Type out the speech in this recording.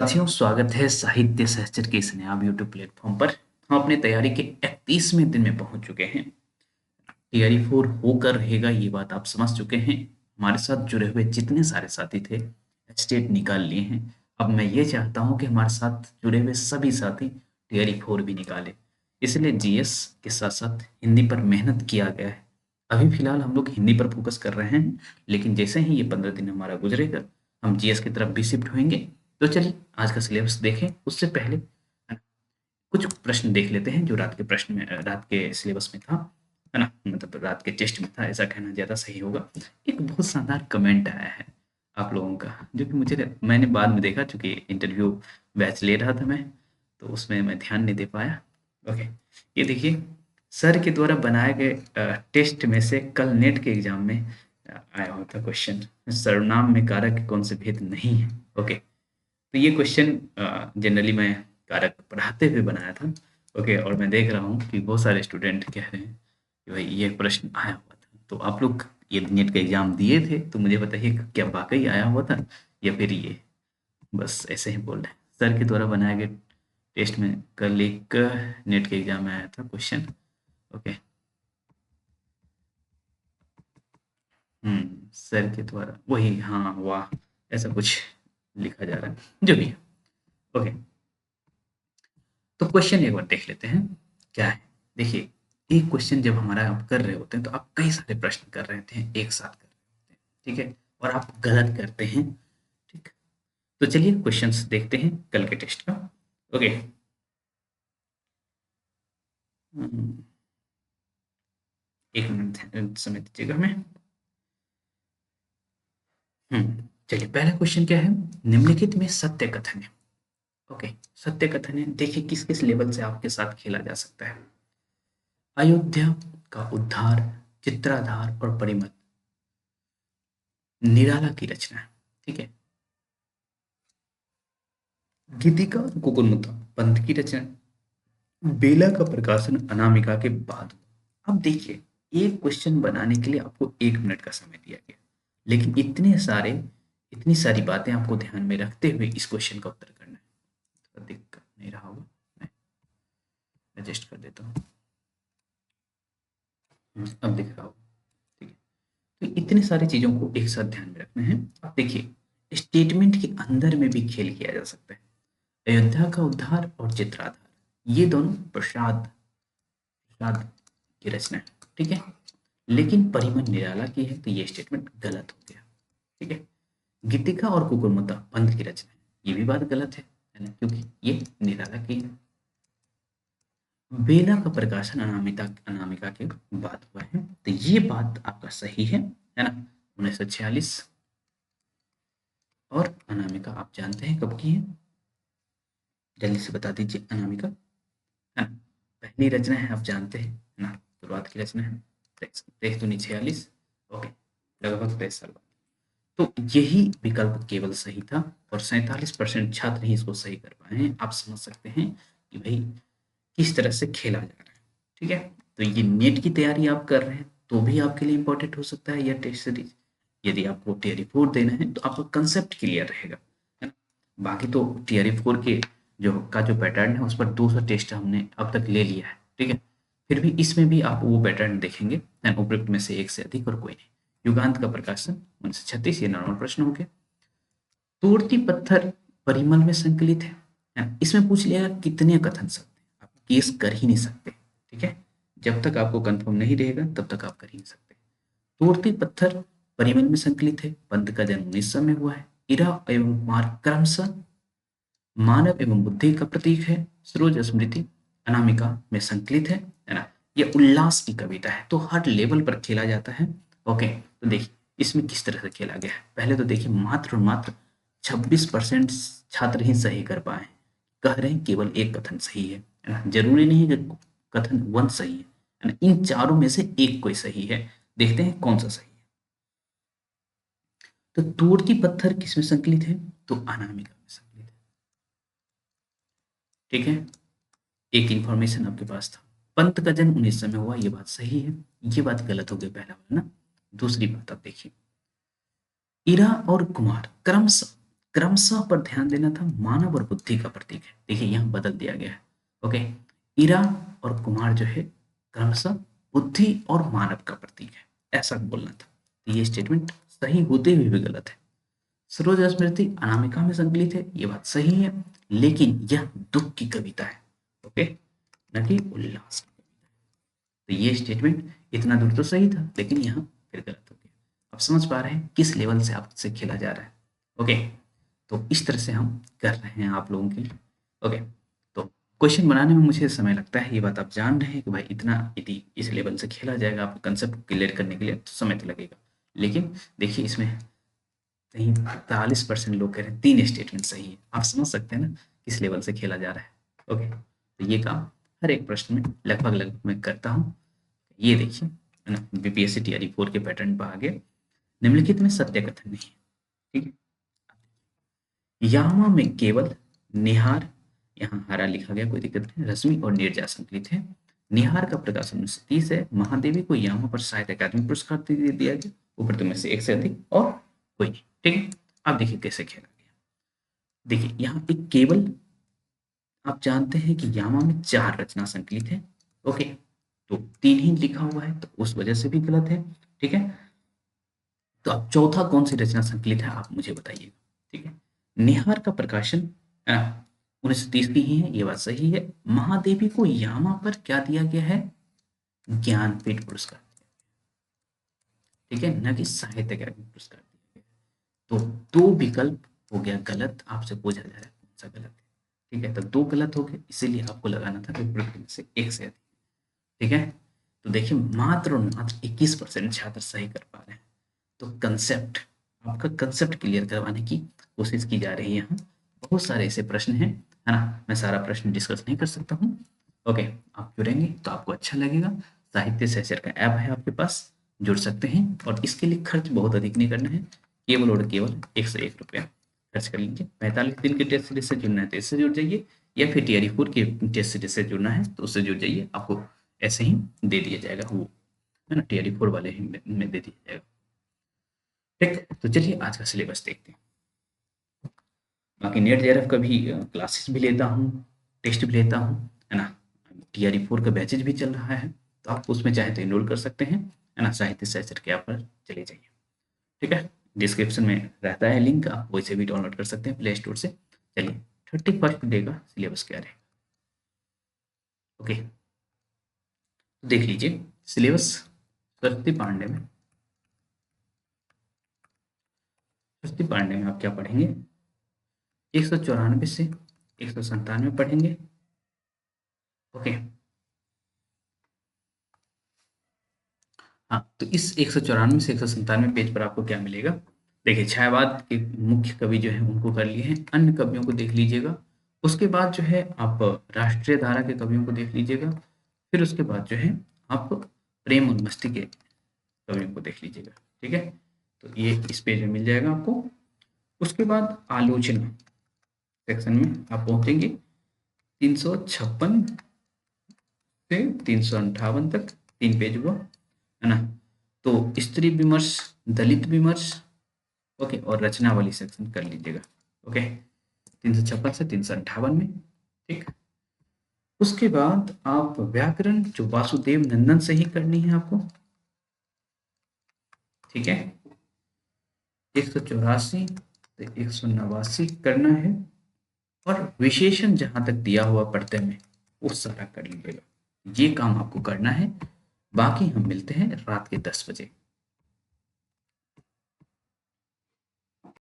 साथियों, स्वागत है साहित्य सहचर के इस नया यूट्यूब प्लेटफॉर्म पर। हम अपने तैयारी के 31वें दिन में पहुंच चुके हैं। टीआरई 4 होकर रहेगा, ये बात आप समझ चुके हैं। हमारे साथ जुड़े हुए जितने सारे साथी थे, स्टेट निकाल लिए हैं। अब मैं ये चाहता हूं कि हमारे साथ जुड़े हुए सभी साथी टीआरई 4 भी निकालें। इसलिए जीएस के साथ साथ हिंदी पर मेहनत किया गया है। अभी फिलहाल हम लोग हिंदी पर फोकस कर रहे हैं, लेकिन जैसे ही ये 15 दिन हमारा गुजरेगा, हम जीएस की तरफ भी शिफ्ट होंगे। तो चलिए आज का सिलेबस देखें। उससे पहले कुछ प्रश्न देख लेते हैं जो रात के प्रश्न में, रात के सिलेबस में था, है ना? मतलब रात के टेस्ट में था, ऐसा कहना ज़्यादा सही होगा। एक बहुत शानदार कमेंट आया है आप लोगों का, जो कि मैंने बाद में देखा, चूँकि इंटरव्यू बैच ले रहा था मैं, तो उसमें मैं ध्यान नहीं दे पाया। ओके, ये देखिए, सर के द्वारा बनाए गए टेस्ट में से कल नेट के एग्ज़ाम में आया हुआ था क्वेश्चन, सर्वनाम में कारक कौन से भेद नहीं है। ओके, तो ये क्वेश्चन जनरली मैं कारक पढ़ाते हुए बनाया था। ओके, और मैं देख रहा हूँ कि बहुत सारे स्टूडेंट कह रहे हैं कि भाई ये प्रश्न आया हुआ था। तो आप लोग ये नेट का एग्जाम दिए थे, तो मुझे बताइए क्या वाकई आया हुआ था, या फिर ये बस ऐसे ही बोल रहे हैं। सर के द्वारा बनाए गए टेस्ट में कल एक नेट के एग्जाम में आया था क्वेश्चन। ओके, सर के द्वारा वही, हाँ वाह, ऐसा कुछ लिखा जा रहा है, जो भी है। ओके, तो क्वेश्चन एक बार देख लेते हैं क्या है। देखिए, एक क्वेश्चन जब हमारा आप कर रहे होते हैं, तो आप कई सारे प्रश्न कर रहे थे, एक साथ कर रहे होते हैं, ठीक है, और आप गलत करते हैं। ठीक, तो चलिए क्वेश्चंस देखते हैं कल के टेस्ट का। ओके, एक मिनट समय दीजिएगा हमें। चलिए, पहला क्वेश्चन क्या है। निम्नलिखित में सत्य कथन है। ओके, सत्य कथन है, देखिए किस किस लेवल से आपके साथ खेला जा सकता है। अयोध्या का उद्धार, चित्राधार और परिमल निराला की रचना है। ठीक है, गीतिका और कुकुरमुत्ता पंत की रचना, बेला का प्रकाशन अनामिका के बाद हुआ। अब देखिए, एक क्वेश्चन बनाने के लिए आपको 1 मिनट का समय दिया गया, लेकिन इतनी सारी बातें आपको ध्यान में रखते हुए इस क्वेश्चन का उत्तर करना है। तो दिक्कत नहीं रहा होगा, मैं एडजस्ट कर देता हूँ। अब दिख रहा होगा, ठीक है। तो इतनी सारी चीजों को एक साथ ध्यान में रखना है। अब देखिए, स्टेटमेंट के अंदर में भी खेल किया जा सकता है। अयोध्या का उद्धार और चित्राधार, ये दोनों प्रसाद प्रसाद की रचना है। ठीक है, लेकिन परिमल निराला की है, तो ये स्टेटमेंट गलत हो गया। ठीक है, गीतिका और कुकुरमुत्ता पंत की रचना है, ये भी बात गलत है ना, क्योंकि ये निराला की है। बेला का प्रकाशन अनामिका के बाद हुआ है, तो ये बात आपका सही है ना। 1946। और अनामिका आप जानते हैं कब की है, जल्दी से बता दीजिए। अनामिका, है ना, पहली रचना है, आप जानते हैं ना, शुरुआत की रचना है। तेईस दूनी 46। ओके, लगभग 23 साल बाद। तो यही विकल्प केवल सही था, और 47% छात्र ही इसको सही कर पाए हैं। आप समझ सकते हैं कि भाई किस तरह से खेला जा रहा है। ठीक है, तो ये नेट की तैयारी आप कर रहे हैं, तो भी आपके लिए इंपॉर्टेंट हो सकता है यह टेस्ट सीरीज। यदि आपको टीआरई 4 देना है, तो आपका कंसेप्ट क्लियर रहेगा, है ना। बाकी तो टीआरई 4 के जो पैटर्न है, उस पर 200 टेस्ट हमने अब तक ले लिया है। ठीक है, फिर भी इसमें भी आप वो पैटर्न देखेंगे, उपयुक्त में से एक से अधिक और कोई नहीं। युगांत का प्रकाशन 1936, ये नॉर्मल प्रश्न हो गया। तोड़ती पत्थर परिमल में संकलित है। इसमें पूछ लिया कितने कथन सत्य हैं, आप केस कर ही नहीं सकते। ठीक है, जब तक आपको कंफर्म नहीं रहेगा, तब तक आप कर ही नहीं सकते। तोड़ती पत्थर परिमल में संकलित है, पंत का जन्म 1900 में हुआ है, इरा एवं कुमार क्रमशः मानव एवं बुद्धि का प्रतीक है, सरोज स्मृति अनामिका में संकलित है ना। ये उल्लास की कविता है, तो हर लेवल पर खेला जाता है। ओके, तो देखिए इसमें किस तरह से खेला गया है। पहले तो देखिए, मात्र और मात्र 26% छात्र ही सही कर पाए। कह रहे हैं केवल एक कथन सही है ना। जरूरी नहीं है कि कथन वन सही है ना, इन चारों में से एक कोई सही है। देखते हैं कौन सा सही है। तो तोड़ती पत्थर किसमें संकलित है, तो अनामिका में संकलित है। ठीक है, एक इंफॉर्मेशन आपके पास था। पंत का जन्म 1900 में हुआ, ये बात सही है। ये बात गलत हो गई पहला वाला ना। दूसरी बात आप देखिए, इरा और कुमार क्रमशः क्रमशः पर ध्यान देना था, मानव और बुद्धि का प्रतीक है। देखिए यहाँ बदल दिया गया है। ओके, इरा और कुमार जो है क्रमशः बुद्धि और मानव का प्रतीक है, ऐसा बोलना था। तो ये स्टेटमेंट सही होते हुए भी गलत है। सरोज स्मृति अनामिका में संकलित है, ये बात सही है, लेकिन यह दुख की कविता है। ओके, न कि उल्लास की। तो ये स्टेटमेंट इतना दूर तो सही था, लेकिन यहाँ फिर गलत हो गया। अब समझ पा रहे हैं किस लेवल से आपसे खेला जा रहा है। ओके, तो इस तरह से हम कर रहे हैं आप लोगों के लिए। ओके, तो क्वेश्चन बनाने में मुझे समय लगता है, ये बात आप जान रहे हैं कि भाई इतना यदि इस लेवल से खेला जाएगा आपको कंसेप्ट क्लियर करने के लिए तो समय तो लगेगा। लेकिन देखिए इसमें कहीं 40% लोग कह रहे हैं 3 स्टेटमेंट सही है। आप समझ सकते हैं ना किस लेवल से खेला जा रहा है। ओके, तो ये काम हर एक प्रश्न में लगभग लगभग मैं करता हूँ। ये देखिए है ना, बीपीएससी टीआरई 4 के पैटर्न पर आगे निम्नलिखित में सत्य कथन नहीं है। ठीक है, यामा में केवल निहार, यहाँ हरा लिखा गया कोई दिक्कत नहीं, रश्मि और नीरजा संकलित है। निहार का प्रकाशन 1930 है। महादेवी को यामा पर साहित्य अकादमी पुरस्कार दिया गया, ऊपर तो में से एक से अधिक और कोई नहीं। ठीक है, आप देखिए कैसे खेला गया। देखिए यहाँ एक केवल, आप जानते हैं कि यामा में 4 रचना संकलित है। ओके, तो 3 ही लिखा हुआ है तो उस वजह से भी गलत है। ठीक है, तो अब चौथा कौन सी रचना संकलित है आप मुझे बताइएगा। ठीक है, निहार का प्रकाशन 1930 की ही है, ये बात सही है। महादेवी को यामा पर क्या दिया गया है, ज्ञानपीठ पुरस्कार। ठीक है, न कि साहित्य अकादमी पुरस्कार दिया गया। तो 2 विकल्प हो गया गलत, आपसे पूछा जा रहा है कौन सा गलत है। ठीक है, तो 2 गलत हो गए, इसीलिए आपको लगाना था विपरीत में से एक से अधिक। ठीक है, तो देखिए मात्र और मात्र 21% छात्र सही कर पा रहे हैं। तो कंसेप्ट, आपका कंसेप्ट क्लियर करवाने की कोशिश की जा रही है यहाँ। बहुत सारे ऐसे प्रश्न हैं, है ना, मैं सारा प्रश्न डिस्कस नहीं कर सकता हूँ। ओके, आप जुड़ेंगे तो आपको अच्छा लगेगा। साहित्य सहचर का ऐप है आपके पास, जुड़ सकते हैं और इसके लिए खर्च बहुत अधिक नहीं करना है, केवल और केवल 101 रुपया खर्च कर लीजिए। 45 दिन के टेस्ट सीरीज से जुड़ना है तो इससे जुड़ जाइए, या फिर टीआरई 4 के टेस्ट सीरीज से जुड़ना है तो उससे जुड़ जाइए, आपको ऐसे ही दे दिया जाएगा, वो है ना टीआरई 4 वाले ही में दे दिया जाएगा। ठीक, तो चलिए आज का सिलेबस देखते हैं। बाकी नेट जेआरएफ का भी क्लासेस भी लेता हूँ, टेस्ट भी लेता हूँ, है ना। टीआरई 4 का बैचेज भी चल रहा है, तो आप उसमें चाहे तो इनरोल कर सकते हैं, है ना। साहित्य सहचर के ऐप पर चले जाइए। ठीक है, डिस्क्रिप्शन में रहता है लिंक, आप वैसे भी डाउनलोड कर सकते हैं प्ले स्टोर से। चलिए 31st डे का सिलेबस क्या रहेगा। ओके, तो देख लीजिए सिलेबस। सरस्वती पांडे में, सरस्वती पांडे में आप क्या पढ़ेंगे, 194 से 197 पढ़ेंगे। ओके, हाँ, तो इस 194 से 197 पेज पर आपको क्या मिलेगा। देखिए छायावाद के मुख्य कवि जो है उनको कर लिए हैं, अन्य कवियों को देख लीजिएगा। उसके बाद जो है आप राष्ट्रीय धारा के कवियों को देख लीजिएगा। फिर उसके बाद जो है आप प्रेम और मस्ती के कवियों को देख लीजिएगा। ठीक है, तो ये इस पेज में मिल जाएगा आपको। उसके बाद आलोचना सेक्शन में आप पहुंचेंगे 356 से 358 तक, 3 पेज हुआ, है ना। तो स्त्री विमर्श, दलित विमर्श, ओके, और रचनावली सेक्शन कर लीजिएगा। ओके, 356 से 358 में। ठीक, उसके बाद आप व्याकरण जो वासुदेव नंदन से ही करनी है आपको। ठीक है, 184 से 189 करना है, और विशेषण जहां तक दिया हुआ पढ़ते में वो सारा कर लीजिएगा। ये काम आपको करना है। बाकी हम मिलते हैं रात के 10 बजे।